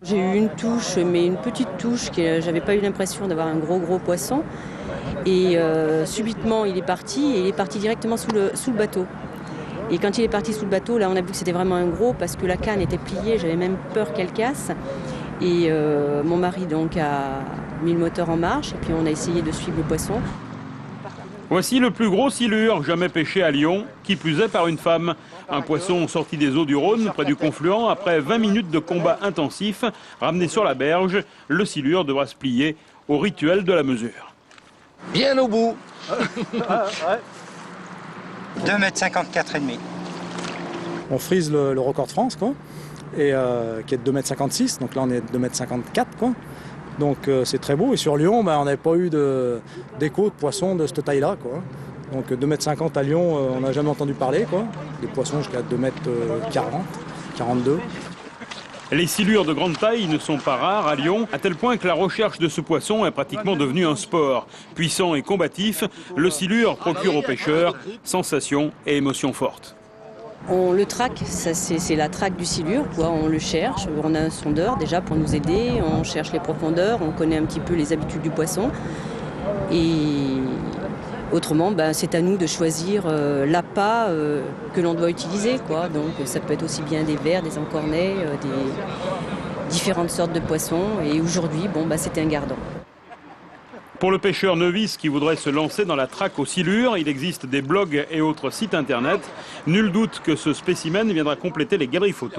J'ai eu une touche, mais une petite touche, j'avais pas eu l'impression d'avoir un gros poisson. Et subitement, il est parti, et il est parti directement sous le bateau. Et quand il est parti sous le bateau, là, on a vu que c'était vraiment un gros, parce que la canne était pliée, j'avais même peur qu'elle casse. Et mon mari donc a mis le moteur en marche, et puis on a essayé de suivre le poisson. Voici le plus gros silure jamais pêché à Lyon, qui plus est par une femme. Un poisson sorti des eaux du Rhône, près du confluent, après 20 minutes de combat intensif, ramené sur la berge, le silure devra se plier au rituel de la mesure. Bien au bout. 2,54 m. On frise le record de France, quoi, et, qui est de 2,56 m, donc là on est de 2,54 m, quoi. Donc c'est très beau, et sur Lyon, on n'avait pas eu d'écho de poissons de cette taille-là, quoi. Donc 2,50 m à Lyon, on n'a jamais entendu parler, quoi. Des poissons jusqu'à 2,40 m, 42 m. Les silures de grande taille ne sont pas rares à Lyon, à tel point que la recherche de ce poisson est pratiquement devenue un sport. Puissant et combatif, le silure procure aux pêcheurs sensations et émotions fortes. On le traque, c'est la traque du silure, quoi. On le cherche, on a un sondeur déjà pour nous aider, on cherche les profondeurs, on connaît un petit peu les habitudes du poisson. Et autrement, c'est à nous de choisir l'appât que l'on doit utiliser, quoi. Donc ça peut être aussi bien des vers, des encornets, des différentes sortes de poissons. Et aujourd'hui, c'était un gardon. Pour le pêcheur novice qui voudrait se lancer dans la traque au silure, il existe des blogs et autres sites internet. Nul doute que ce spécimen viendra compléter les galeries photos.